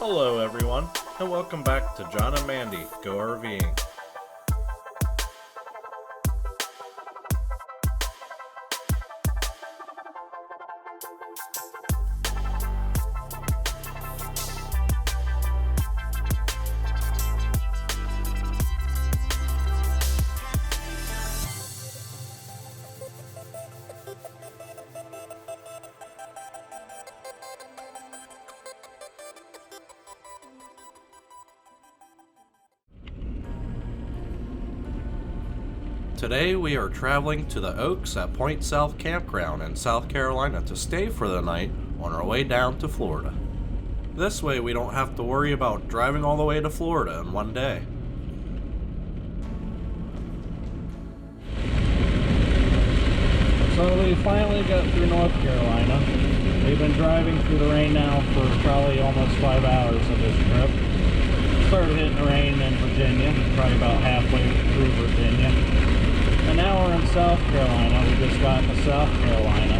Hello everyone, and welcome back to John and Mandy Go RVing. Today we are traveling to the Oaks at Point South Campground in South Carolina to stay for the night on our way down to Florida. This way we don't have to worry about driving all the way to Florida in one day. So we finally got through North Carolina. We've been driving through the rain now for probably almost 5 hours of this trip. Started hitting the rain in Virginia, probably about halfway through Virginia. And now we're in South Carolina. We just got to South Carolina.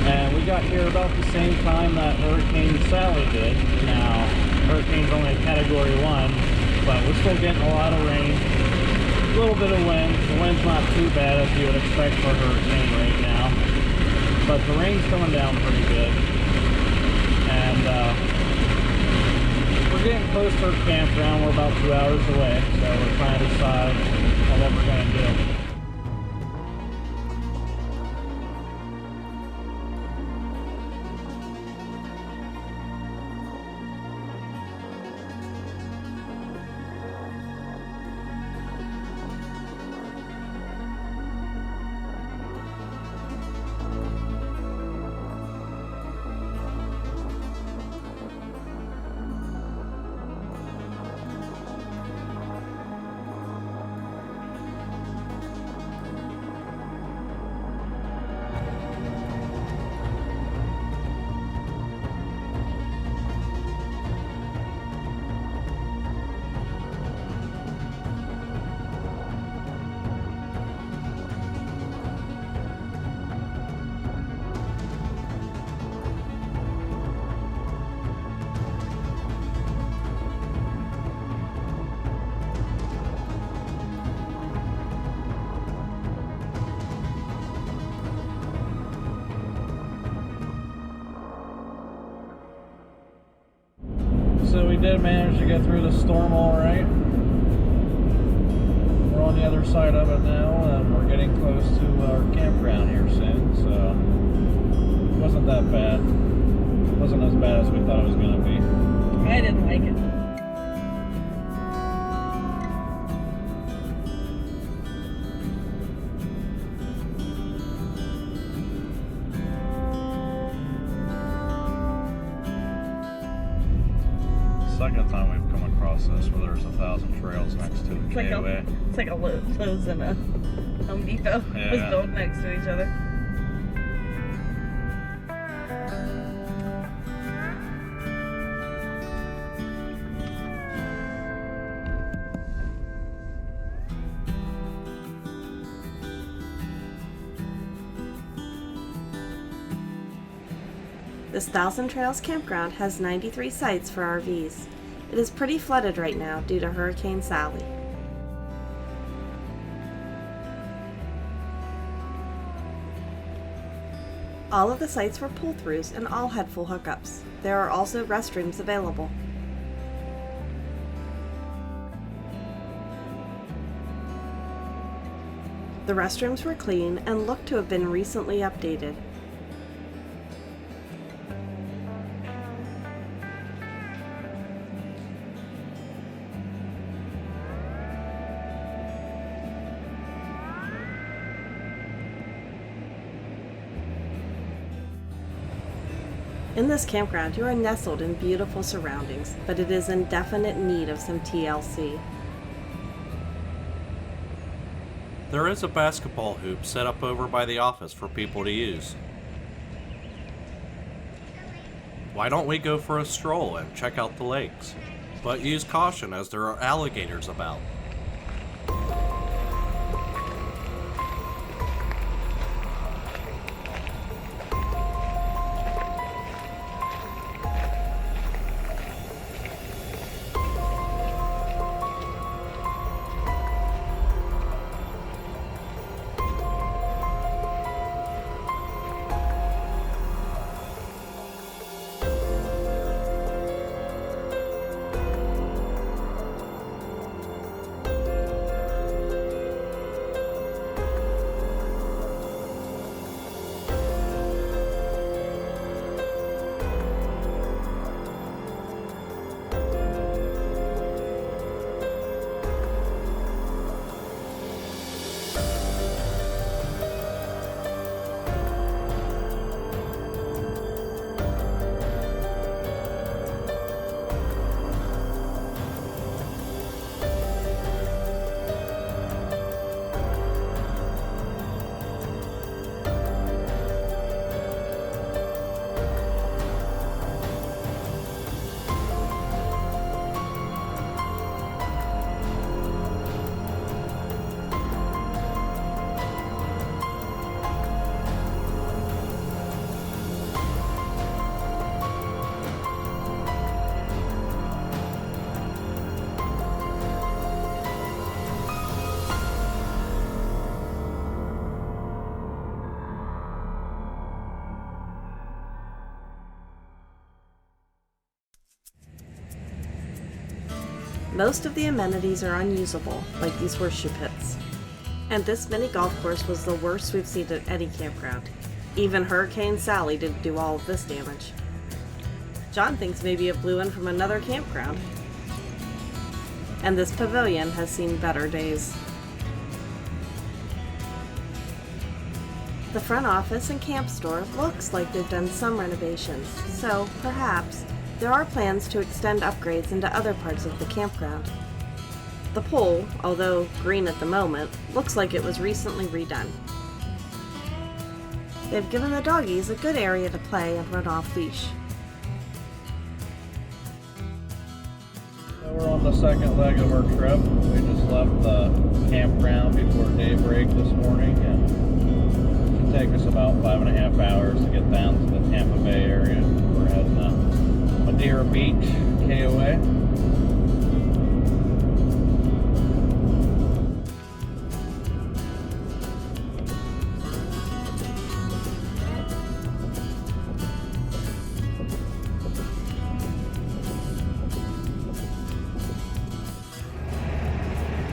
And we got here about the same time that Hurricane Sally did. Now, hurricane's only a Category 1, but we're still getting a lot of rain. A little bit of wind. The wind's not too bad as you would expect for a hurricane right now. But the rain's coming down pretty good. And we're getting close to our campground. We're about 2 hours away, so we're trying to decide on what we're going to do. So we did manage to get through the storm all right. We're on the other side of it now, and we're getting close to our campground here soon, so it wasn't that bad. It wasn't as bad as we thought it was going to be. I didn't like it. Second time we've come across this where there's 1,000 trails next to the KOA. It's like a Lowe's and a Home Depot. Yeah. Just built next to each other. This Thousand Trails campground has 93 sites for RVs. It is pretty flooded right now due to Hurricane Sally. All of the sites were pull-throughs and all had full hookups. There are also restrooms available. The restrooms were clean and looked to have been recently updated. In this campground, you are nestled in beautiful surroundings, but it is in definite need of some TLC. There is a basketball hoop set up over by the office for people to use. Why don't we go for a stroll and check out the lakes? But use caution as there are alligators about. Most of the amenities are unusable, like these horseshoe pits. And this mini golf course was the worst we've seen at any campground. Even Hurricane Sally didn't do all of this damage. John thinks maybe it blew in from another campground. And this pavilion has seen better days. The front office and camp store looks like they've done some renovations, so perhaps there are plans to extend upgrades into other parts of the campground. The pool, although green at the moment, looks like it was recently redone. They've given the doggies a good area to play and run off leash. So we're on the second leg of our trip. We just left the campground before daybreak this morning, and it should take us about 5.5 hours to get down to the Tampa Bay area. We're heading to Madeira Beach, KOA.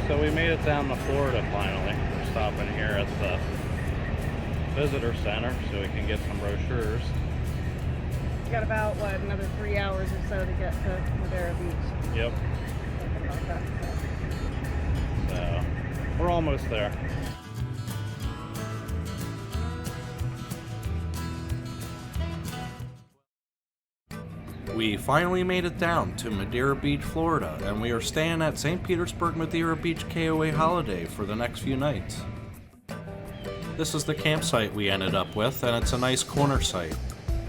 So we made it down to Florida finally. We're stopping here at the visitor center so we can get some brochures. Got about, another 3 hours or so to get to Madeira Beach. Yep. Something like that. So we're almost there. We finally made it down to Madeira Beach, Florida, and we are staying at St. Petersburg Madeira Beach KOA Holiday for the next few nights. This is the campsite we ended up with, and it's a nice corner site.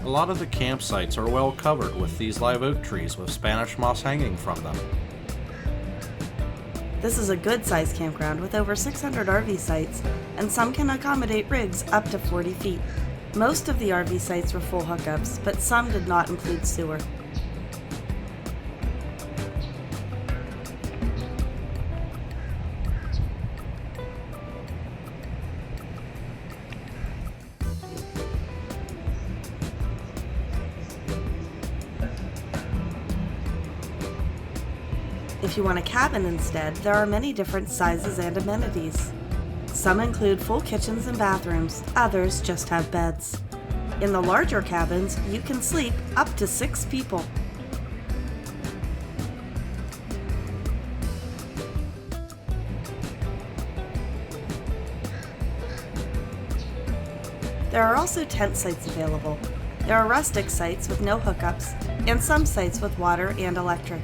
A lot of the campsites are well covered with these live oak trees with Spanish moss hanging from them. This is a good-sized campground with over 600 RV sites, and some can accommodate rigs up to 40 feet. Most of the RV sites were full hookups, but some did not include sewer. If you want a cabin instead, there are many different sizes and amenities. Some include full kitchens and bathrooms, others just have beds. In the larger cabins, you can sleep up to 6 people. There are also tent sites available. There are rustic sites with no hookups, and some sites with water and electric.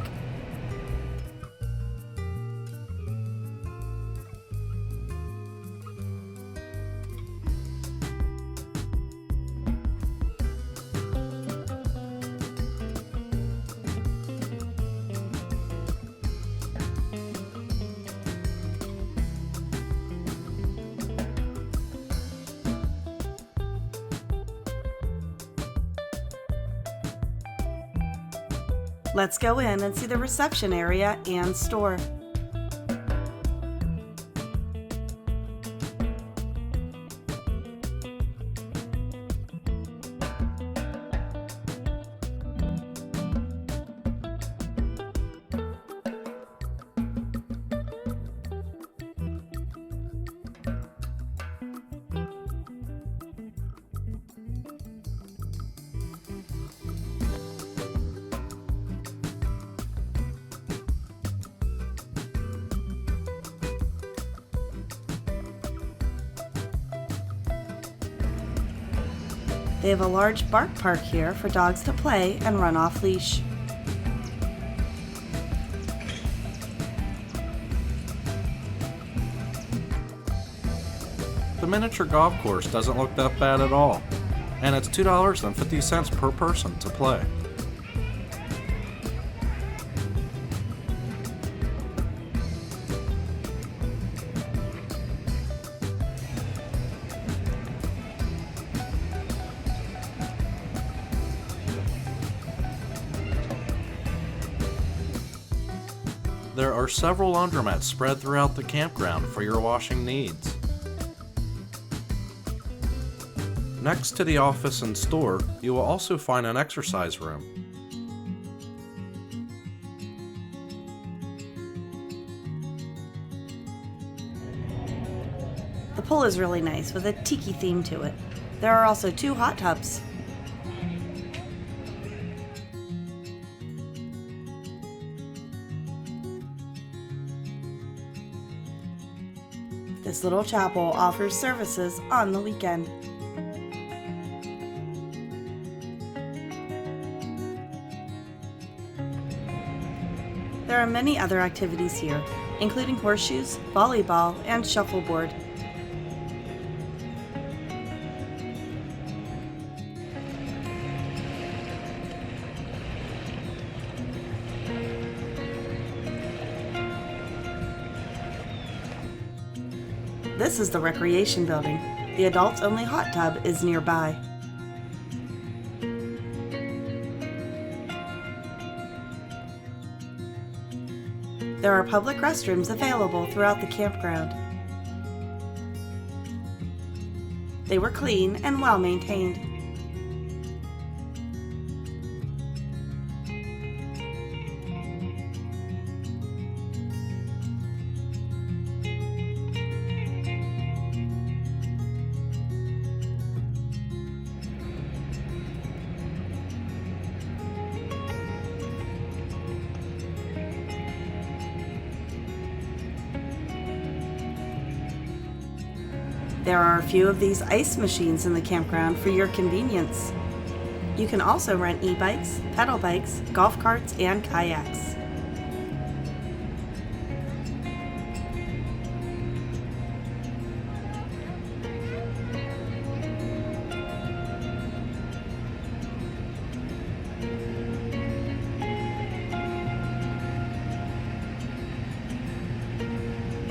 Let's go in and see the reception area and store. They have a large bark park here for dogs to play and run off leash. The miniature golf course doesn't look that bad at all, and it's $2.50 per person to play. There are several laundromats spread throughout the campground for your washing needs. Next to the office and store, you will also find an exercise room. The pool is really nice with a tiki theme to it. There are also 2 hot tubs. This little chapel offers services on the weekend. There are many other activities here, including horseshoes, volleyball, and shuffleboard. This is the recreation building. The adults-only hot tub is nearby. There are public restrooms available throughout the campground. They were clean and well maintained. There are a few of these ice machines in the campground for your convenience. You can also rent e-bikes, pedal bikes, golf carts, and kayaks.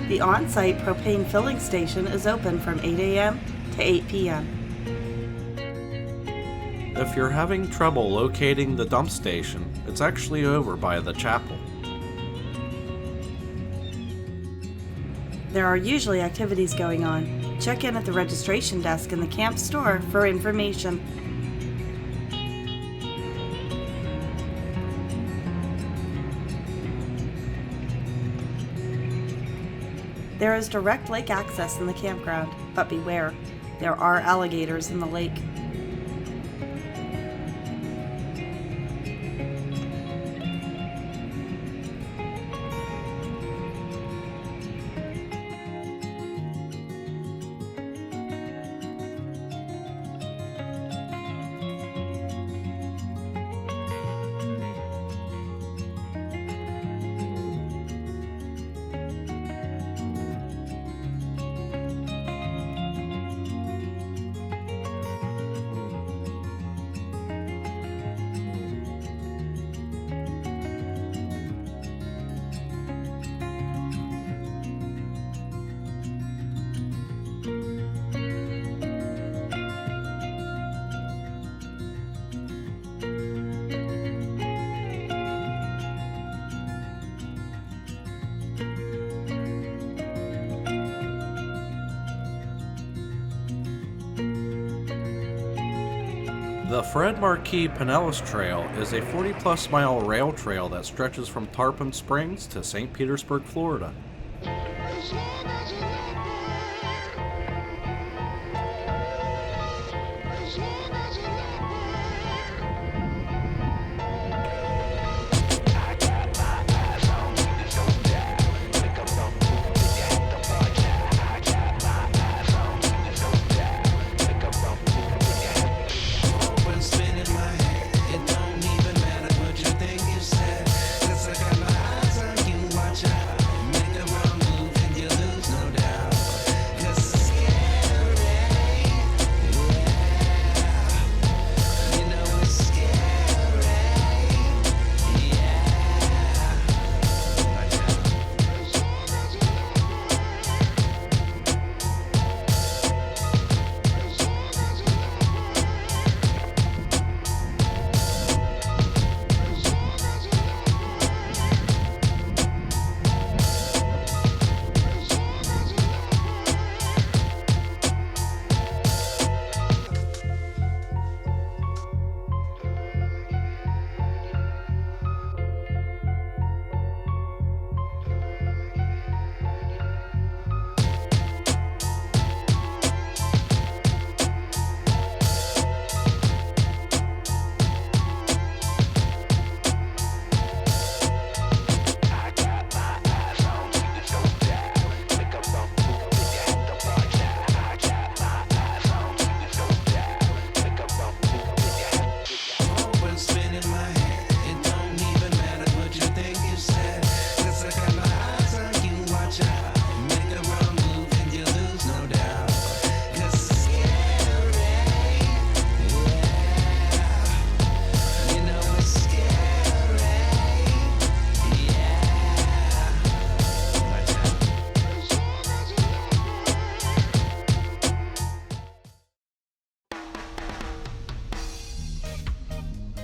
The on-site propane filling station is open from 8 a.m. to 8 p.m. If you're having trouble locating the dump station, it's actually over by the chapel. There are usually activities going on. Check in at the registration desk in the camp store for information. There is direct lake access in the campground, but beware, there are alligators in the lake. The Fred Marquis Pinellas Trail is a 40-plus mile rail trail that stretches from Tarpon Springs to St. Petersburg, Florida. Make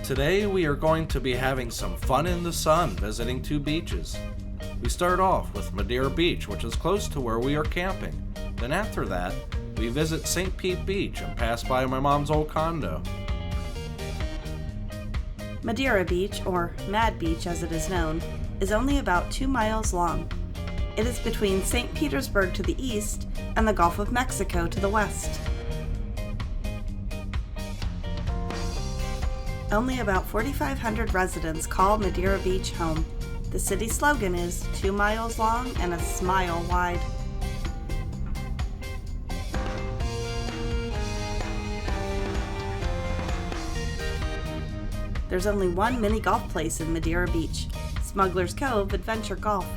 Today we are going to be having some fun in the sun visiting 2 beaches. We start off with Madeira Beach, which is close to where we are camping. Then after that, we visit St. Pete Beach and pass by my mom's old condo. Madeira Beach, or Mad Beach as it is known, is only about 2 miles long. It is between St. Petersburg to the east and the Gulf of Mexico to the west. Only about 4,500 residents call Madeira Beach home. The city slogan is 2 miles long and a smile wide. There's only one mini golf place in Madeira Beach, Smuggler's Cove Adventure Golf.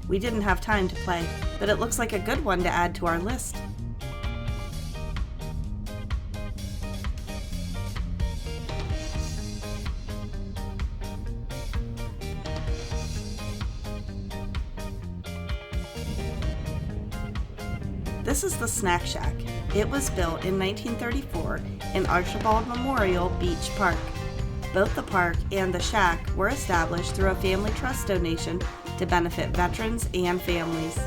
We didn't have time to play, but it looks like a good one to add to our list. This is the Snack Shack. It was built in 1934 in Archibald Memorial Beach Park. Both the park and the shack were established through a family trust donation to benefit veterans and families.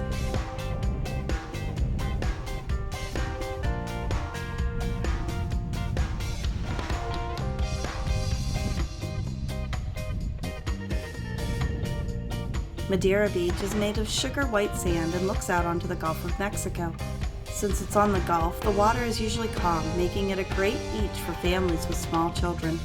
Madeira Beach is made of sugar white sand and looks out onto the Gulf of Mexico. Since it's on the Gulf, the water is usually calm, making it a great beach for families with small children.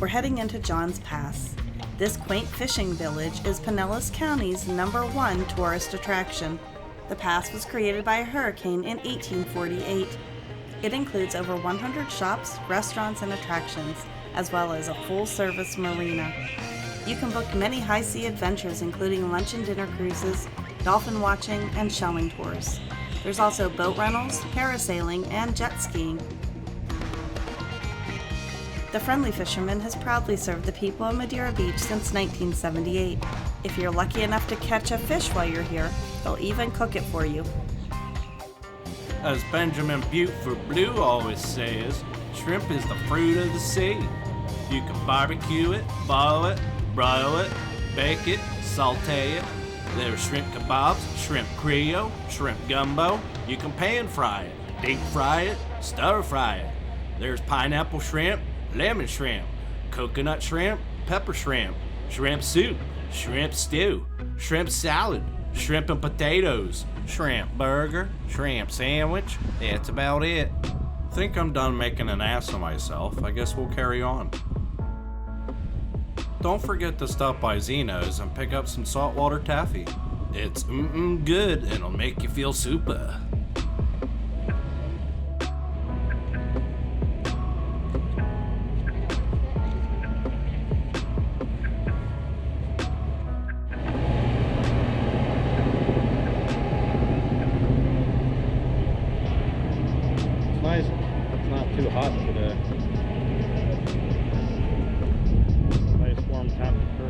We're heading into John's Pass. This quaint fishing village is Pinellas County's #1 tourist attraction. The pass was created by a hurricane in 1848. It includes over 100 shops, restaurants, and attractions, as well as a full-service marina. You can book many high-sea adventures, including lunch and dinner cruises, dolphin watching, and shelling tours. There's also boat rentals, parasailing, and jet skiing. The Friendly Fisherman has proudly served the people of Madeira Beach since 1978. If you're lucky enough to catch a fish while you're here, they'll even cook it for you. As Benjamin Buford Blue always says, shrimp is the fruit of the sea. You can barbecue it, boil it, broil it, bake it, saute it. There's shrimp kebabs, shrimp creole, shrimp gumbo. You can pan fry it, deep fry it, stir fry it. There's pineapple shrimp, lemon shrimp, coconut shrimp, pepper shrimp, shrimp soup, shrimp stew, shrimp salad, shrimp and potatoes, shrimp burger, shrimp sandwich. That's about it. Think I'm done making an ass of myself. I guess we'll carry on. Don't forget to stop by Zeno's and pick up some saltwater taffy. It's good and it'll make you feel super. Nice. It's not too hot today. Nice warm temperature.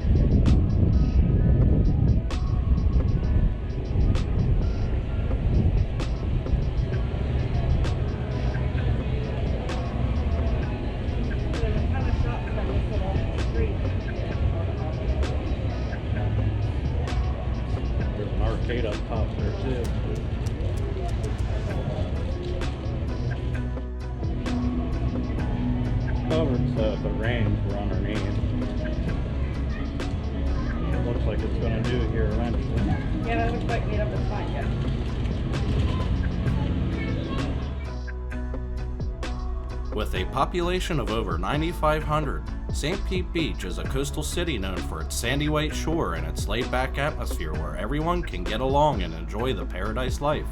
There's a ton of shops on this little street. There's an arcade up top there too. Covered so if it rains we're underneath. It looks like it's going to do here eventually. Yeah, that looks like made up as fine, yeah. With a population of over 9,500, St. Pete Beach is a coastal city known for its sandy white shore and its laid-back atmosphere where everyone can get along and enjoy the paradise life.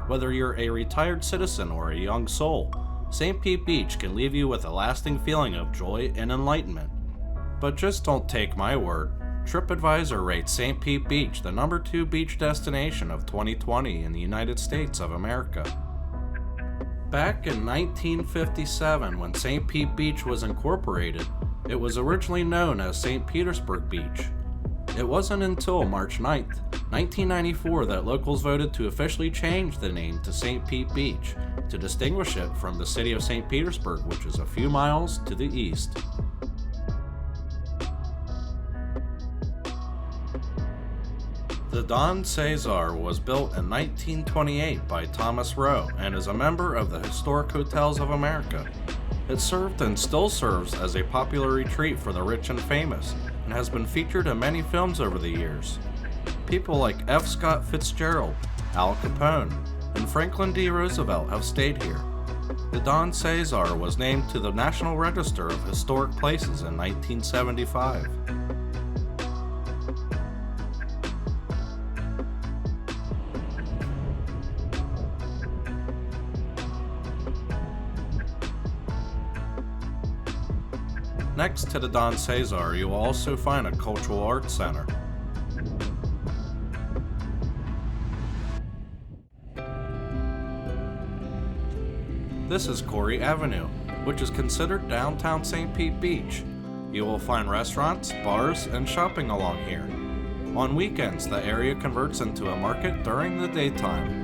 Whether you're a retired citizen or a young soul, St. Pete Beach can leave you with a lasting feeling of joy and enlightenment. But just don't take my word. TripAdvisor rates St. Pete Beach the #2 beach destination of 2020 in the United States of America. Back in 1957, when St. Pete Beach was incorporated, it was originally known as St. Petersburg Beach. It wasn't until March 9th, 1994 that locals voted to officially change the name to St. Pete Beach to distinguish it from the city of St. Petersburg, which is a few miles to the east. The Don Cesar was built in 1928 by Thomas Rowe and is a member of the Historic Hotels of America. It served and still serves as a popular retreat for the rich and famous, and has been featured in many films over the years. People like F. Scott Fitzgerald, Al Capone, and Franklin D. Roosevelt have stayed here. The Don Cesar was named to the National Register of Historic Places in 1975. Next to the Don Cesar, you will also find a cultural arts center. This is Corey Avenue, which is considered downtown St. Pete Beach. You will find restaurants, bars, and shopping along here. On weekends, the area converts into a market during the daytime.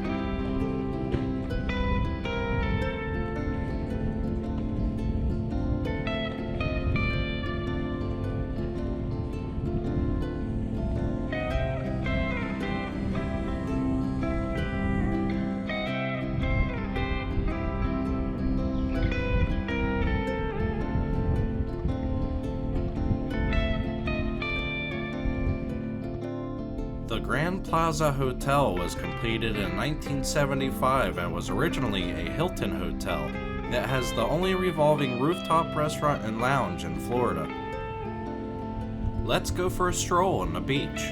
The Grand Plaza Hotel was completed in 1975 and was originally a Hilton hotel that has the only revolving rooftop restaurant and lounge in Florida. Let's go for a stroll on the beach.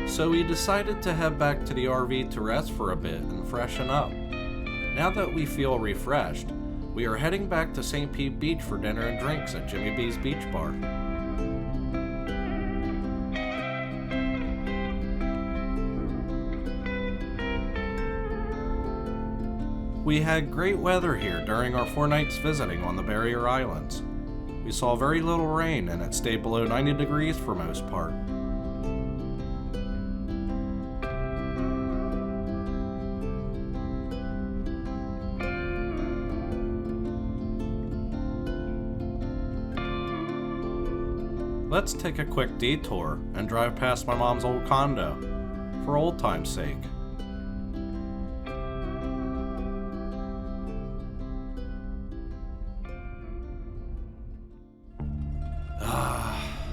So we decided to head back to the RV to rest for a bit and freshen up. Now that we feel refreshed, we are heading back to St. Pete Beach for dinner and drinks at Jimmy B's Beach Bar. We had great weather here during our 4 nights visiting on the Barrier Islands. We saw very little rain and it stayed below 90 degrees for most part. Let's take a quick detour and drive past my mom's old condo, for old time's sake.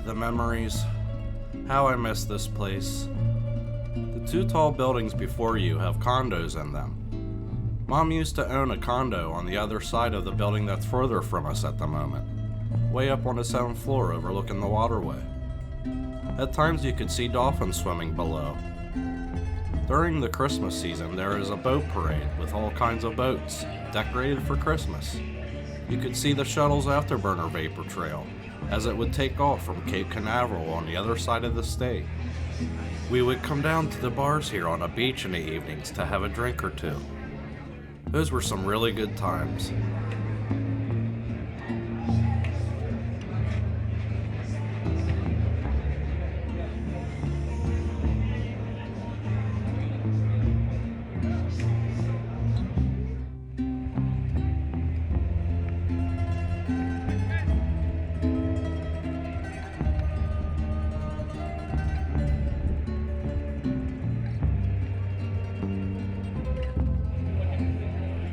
The memories. How I miss this place. The 2 tall buildings before you have condos in them. Mom used to own a condo on the other side of the building that's further from us at the moment, way up on the 7th floor overlooking the waterway. At times you could see dolphins swimming below. During the Christmas season, there is a boat parade with all kinds of boats decorated for Christmas. You could see the shuttle's afterburner vapor trail as it would take off from Cape Canaveral on the other side of the state. We would come down to the bars here on the beach in the evenings to have a drink or two. Those were some really good times.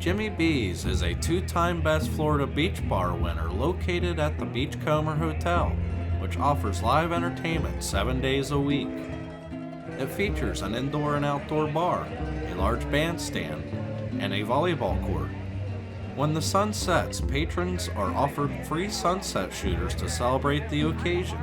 Jimmy B's is a two-time Best Florida Beach Bar winner located at the Beachcomber Hotel, which offers live entertainment 7 days a week. It features an indoor and outdoor bar, a large bandstand, and a volleyball court. When the sun sets, patrons are offered free sunset shooters to celebrate the occasion.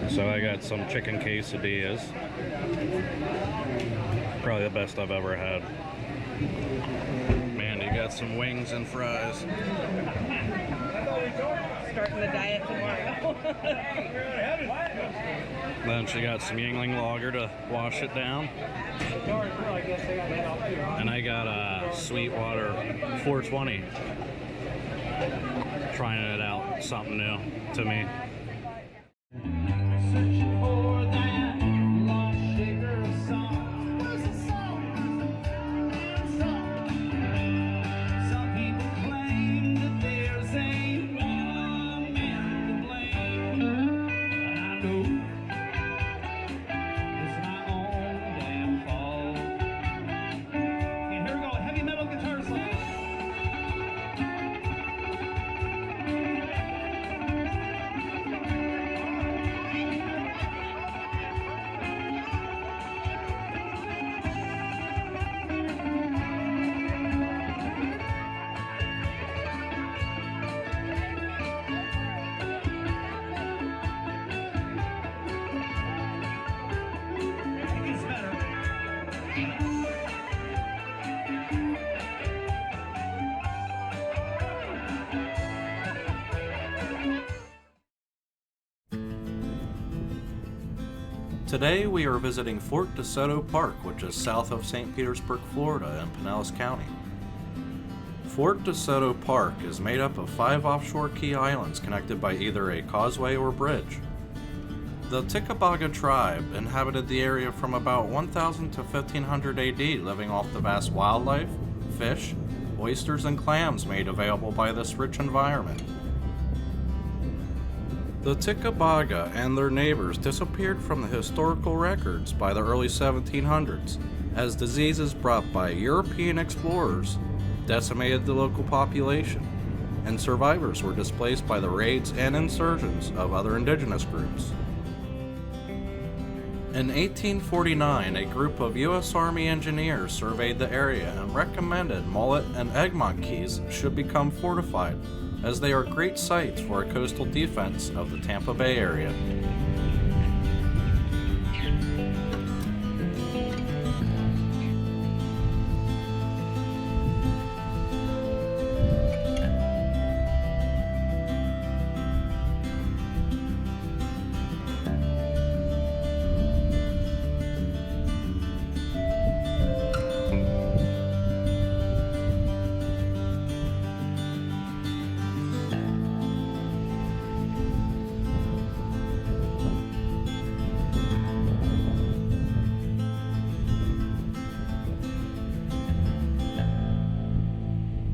So I got some chicken quesadillas. Probably the best I've ever had. Man, you got some wings and fries. Starting the diet tomorrow. Then she got some Yingling lager to wash it down. And I got a Sweetwater 420. Trying it out, something new to me. Today we are visiting Fort DeSoto Park, which is south of St. Petersburg, Florida in Pinellas County. Fort DeSoto Park is made up of 5 offshore key islands connected by either a causeway or bridge. The Tikabaga tribe inhabited the area from about 1000 to 1500 AD, living off the vast wildlife, fish, oysters, and clams made available by this rich environment. The Tikabaga and their neighbors disappeared from the historical records by the early 1700s, as diseases brought by European explorers decimated the local population, and survivors were displaced by the raids and insurgents of other indigenous groups. In 1849, a group of U.S. Army engineers surveyed the area and recommended Mullet and Egmont Keys should become fortified, as they are great sites for a coastal defense of the Tampa Bay area.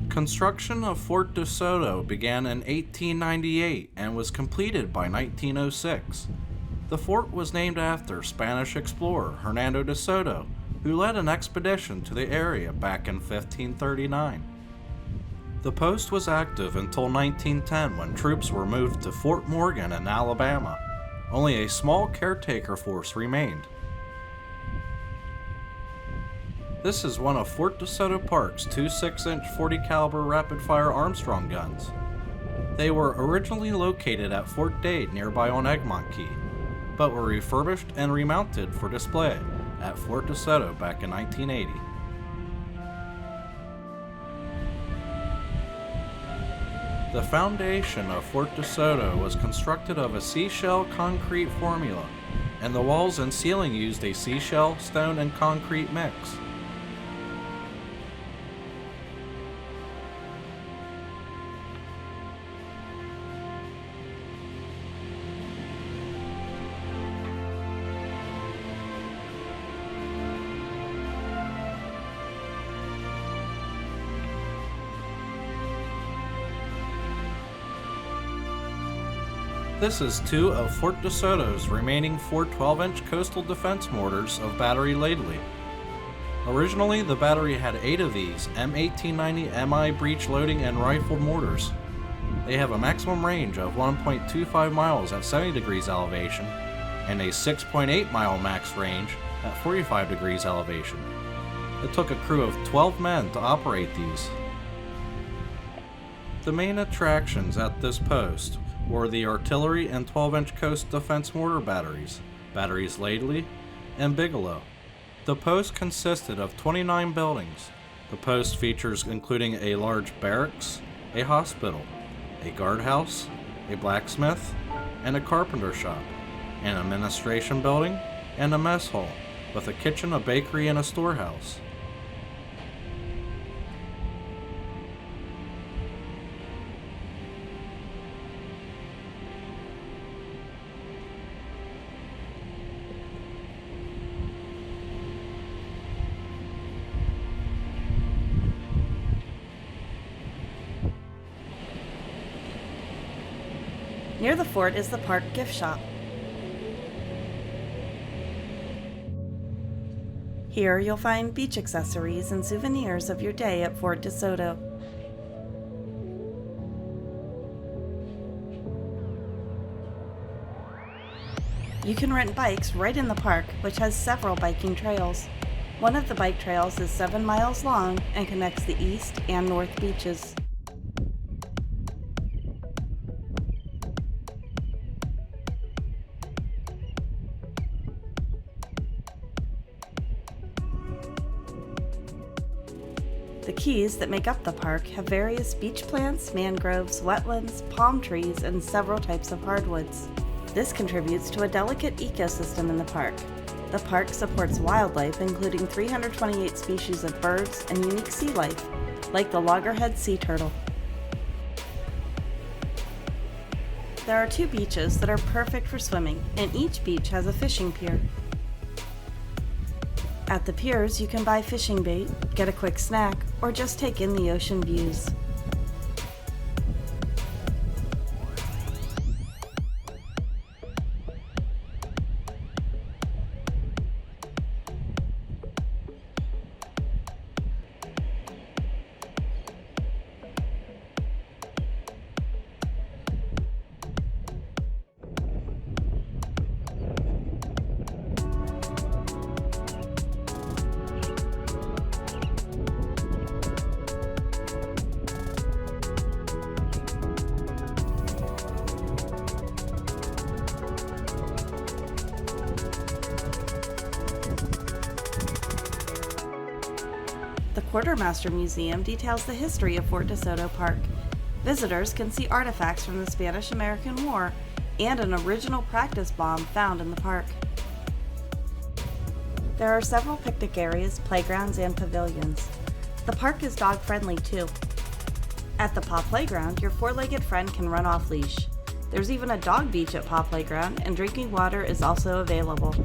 Construction of Fort DeSoto began in 1898 and was completed by 1906. The fort was named after Spanish explorer Hernando de Soto, who led an expedition to the area back in 1539. The post was active until 1910 when troops were moved to Fort Morgan in Alabama. Only a small caretaker force remained. This is one of Fort DeSoto Park's two 6-inch 40 caliber rapid-fire Armstrong guns. They were originally located at Fort Dade nearby on Egmont Key, but were refurbished and remounted for display at Fort DeSoto back in 1980. The foundation of Fort DeSoto was constructed of a seashell concrete formula, and the walls and ceiling used a seashell, stone, and concrete mix. This is two of Fort DeSoto's remaining 4 12-inch coastal defense mortars of Battery Ladley. Originally, the battery had 8 of these M1890 MI breech loading and rifled mortars. They have a maximum range of 1.25 miles at 70 degrees elevation and a 6.8 mile max range at 45 degrees elevation. It took a crew of 12 men to operate these. The main attractions at this post were the artillery and 12-inch coast defense mortar batteries, Batteries Ladley and Bigelow. The post consisted of 29 buildings. The post features including a large barracks, a hospital, a guardhouse, a blacksmith, and a carpenter shop, an administration building, and a mess hall, with a kitchen, a bakery, and a storehouse. Near the fort is the park gift shop. Here you'll find beach accessories and souvenirs of your day at Fort DeSoto. You can rent bikes right in the park, which has several biking trails. One of the bike trails is 7 miles long and connects the east and north beaches. The keys that make up the park have various beach plants, mangroves, wetlands, palm trees, and several types of hardwoods. This contributes to a delicate ecosystem in the park. The park supports wildlife, including 328 species of birds and unique sea life, like the loggerhead sea turtle. There are 2 beaches that are perfect for swimming, and each beach has a fishing pier. At the piers, you can buy fishing bait, get a quick snack, or just take in the ocean views. The Quartermaster Museum details the history of Fort DeSoto Park. Visitors can see artifacts from the Spanish-American War and an original practice bomb found in the park. There are several picnic areas, playgrounds, and pavilions. The park is dog-friendly too. At the Paw Playground, your 4-legged friend can run off leash. There's even a dog beach at Paw Playground, and drinking water is also available.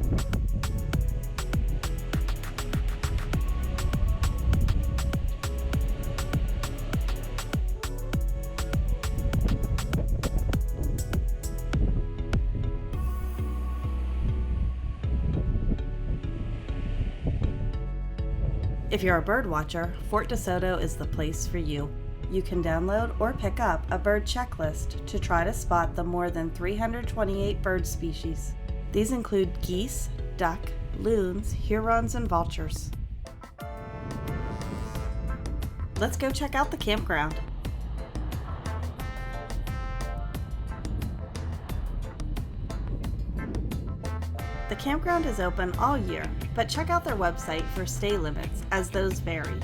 If you're a bird watcher, Fort DeSoto is the place for you. You can download or pick up a bird checklist to try to spot the more than 328 bird species. These include geese, duck, loons, herons, and vultures. Let's go check out the campground. The campground is open all year, but check out their website for stay limits, as those vary.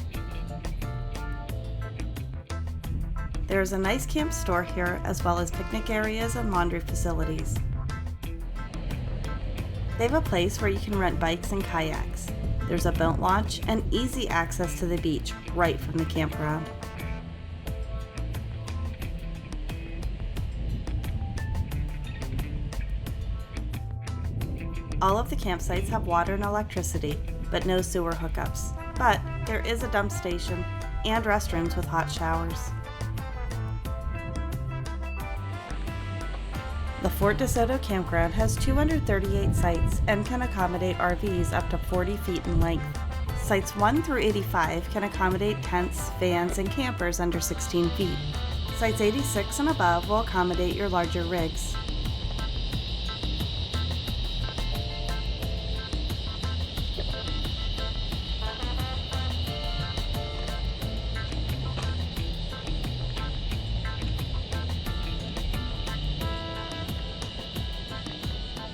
There is a nice camp store here, as well as picnic areas and laundry facilities. They have a place where you can rent bikes and kayaks. There's a boat launch and easy access to the beach right from the campground. All of the campsites have water and electricity, but no sewer hookups. But there is a dump station and restrooms with hot showers. The Fort DeSoto campground has 238 sites and can accommodate RVs up to 40 feet in length. Sites 1 through 85 can accommodate tents, vans, and campers under 16 feet. Sites 86 and above will accommodate your larger rigs.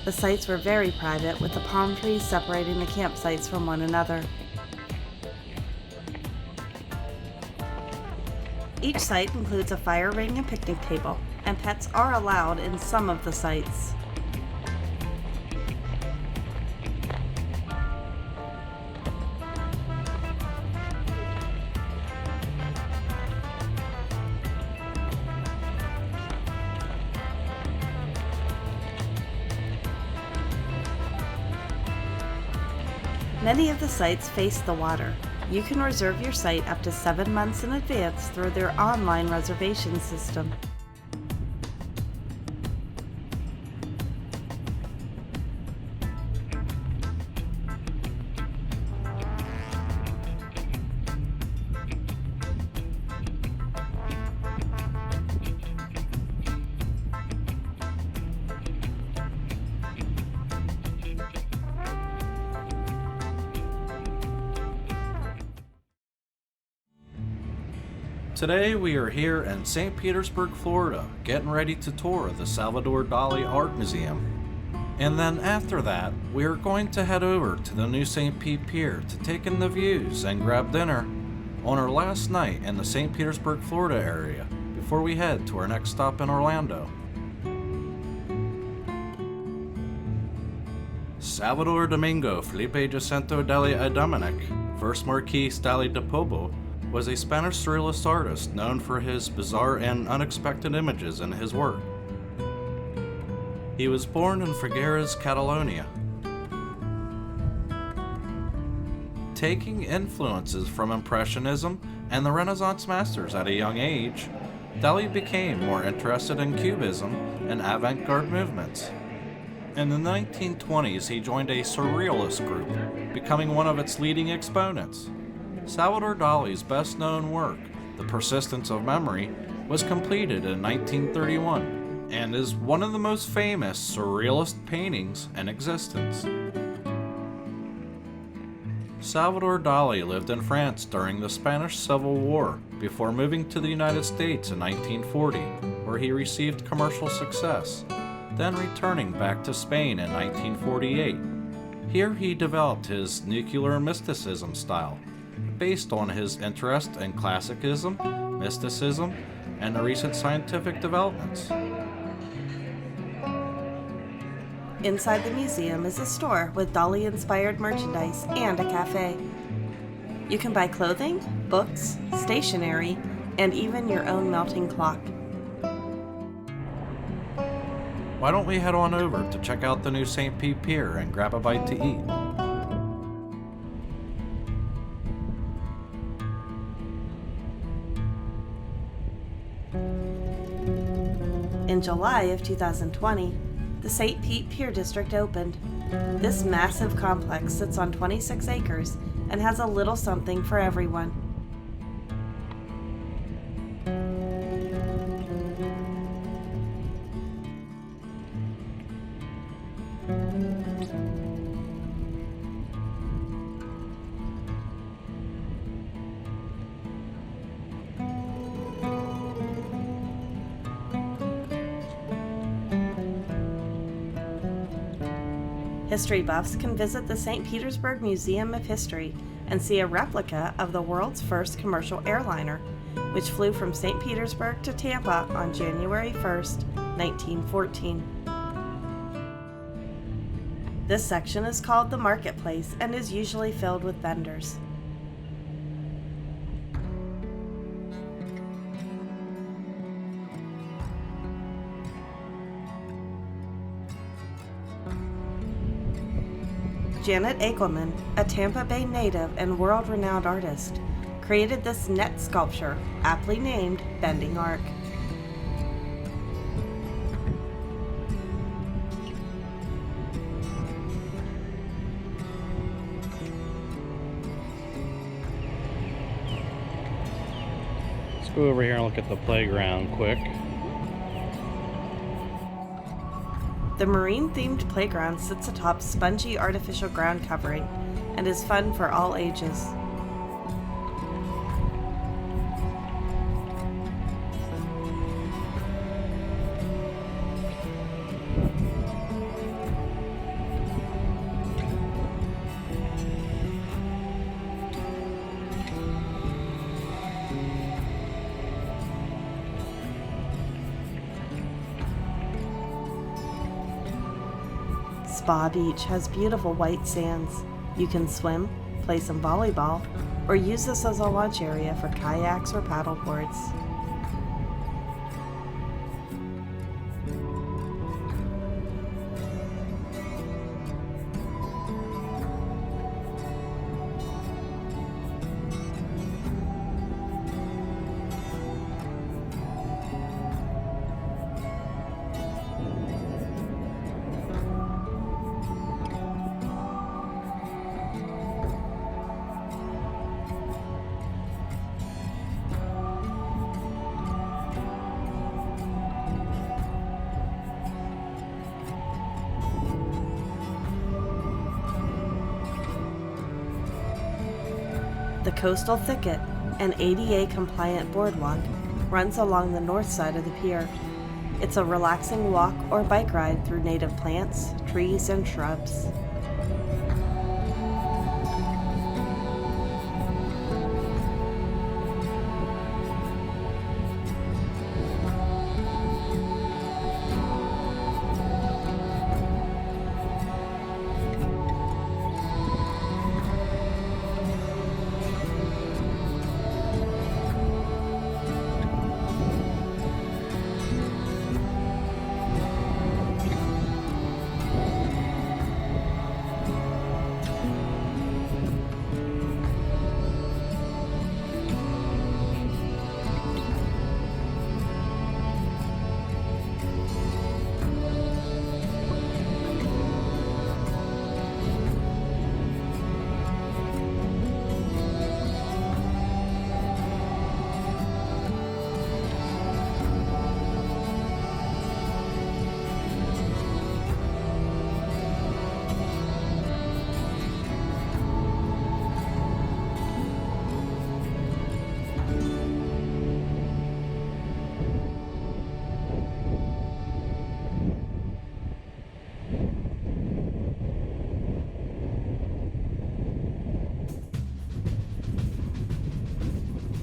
The sites were very private, with the palm trees separating the campsites from one another. Each site includes a fire ring and picnic table, and pets are allowed in some of the sites. Many of the sites face the water. You can reserve your site up to 7 months in advance through their online reservation system. Today we are here in St. Petersburg, Florida, getting ready to tour the Salvador Dali Art Museum. And then after that, we are going to head over to the new St. Pete Pier to take in the views and grab dinner on our last night in the St. Petersburg, Florida area before we head to our next stop in Orlando. Salvador Domingo Felipe Jacinto Dali y Dominic, first Marquis Dali de Pobo, was a Spanish surrealist artist known for his bizarre and unexpected images in his work. He was born in Figueres, Catalonia. Taking influences from Impressionism and the Renaissance masters at a young age, Dali became more interested in Cubism and avant-garde movements. In the 1920s, he joined a surrealist group, becoming one of its leading exponents. Salvador Dali's best-known work, The Persistence of Memory, was completed in 1931 and is one of the most famous surrealist paintings in existence. Salvador Dali lived in France during the Spanish Civil War before moving to the United States in 1940, where he received commercial success, then returning back to Spain in 1948. Here he developed his nuclear mysticism style, based on his interest in classicism, mysticism, and the recent scientific developments. Inside the museum is a store with Dali-inspired merchandise and a cafe. You can buy clothing, books, stationery, and even your own melting clock. Why don't we head on over to check out the new St. Pete Pier and grab a bite to eat? In July of 2020, the St. Pete Pier District opened. This massive complex sits on 26 acres and has a little something for everyone. History buffs can visit the St. Petersburg Museum of History and see a replica of the world's first commercial airliner, which flew from St. Petersburg to Tampa on January 1st, 1914. This section is called the Marketplace and is usually filled with vendors. Janet Egelman, a Tampa Bay native and world-renowned artist, created this net sculpture, aptly named Bending Arc. Let's go over here and look at the playground quick. The marine-themed playground sits atop spongy artificial ground covering and is fun for all ages. Spa Beach has beautiful white sands. You can swim, play some volleyball, or use this as a launch area for kayaks or paddleboards. The Coastal Thicket, an ADA-compliant boardwalk, runs along the north side of the pier. It's a relaxing walk or bike ride through native plants, trees, and shrubs.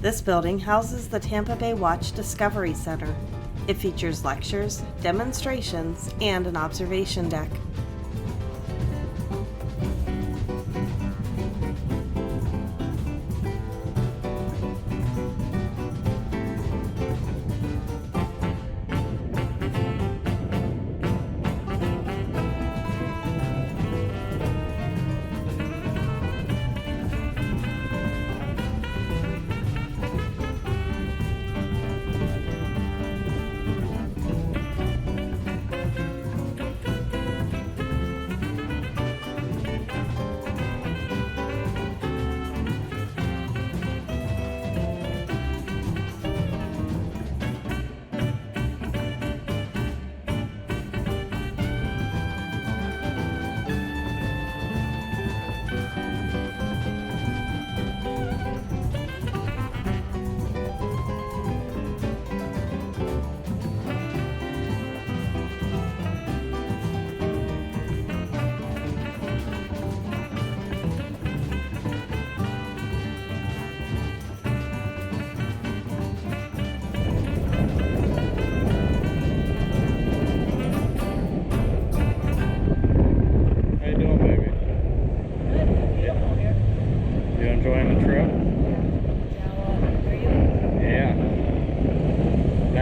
This building houses the Tampa Bay Watch Discovery Center. It features lectures, demonstrations, and an observation deck.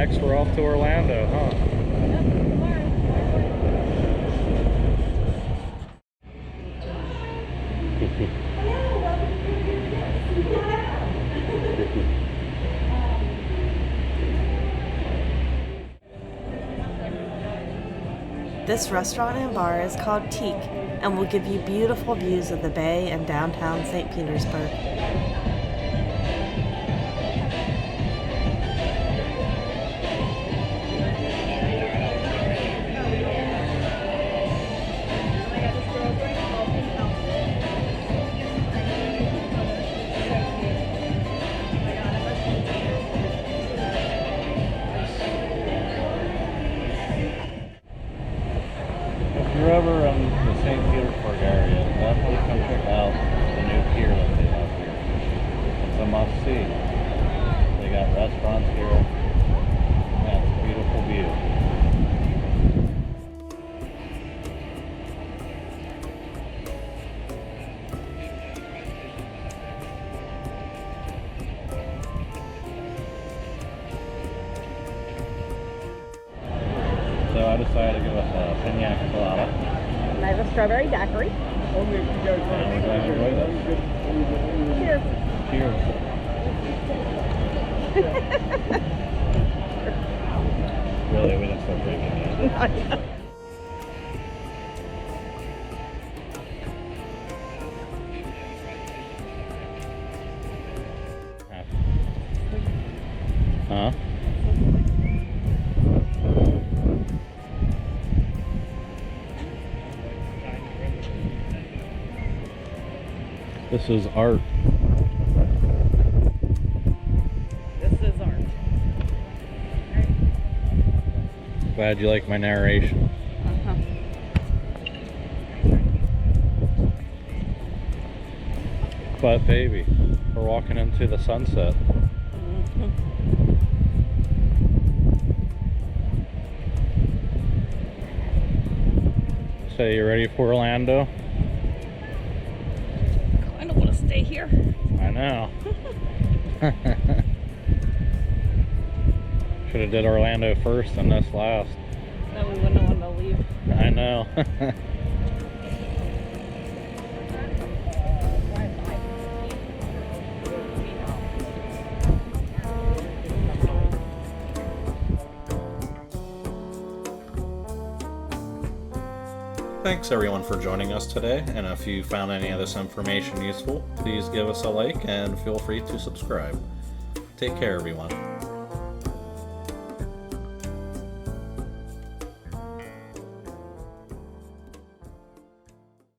next we're off to Orlando, huh? This restaurant and bar is called Teak and will give you beautiful views of the bay and downtown St. Petersburg. If you're ever in the St. Petersburg area, definitely come check out the new pier that they have here. It's a must-see. They got restaurants here. That's a beautiful view. So I decided to give us a pina colada. And I have a strawberry daiquiri. And we're going to enjoy this. Cheers. Cheers. Really, we didn't start drinking yet. Huh? This is art. This is art. Glad you like my narration. Uh-huh. But baby, we're walking into the sunset. So you ready for Orlando? I don't want to stay here. I know. Should have did Orlando first and this last. Then we wouldn't want to leave. I know. Thanks everyone for joining us today, and if you found any of this information useful, please give us a like and feel free to subscribe. Take care everyone.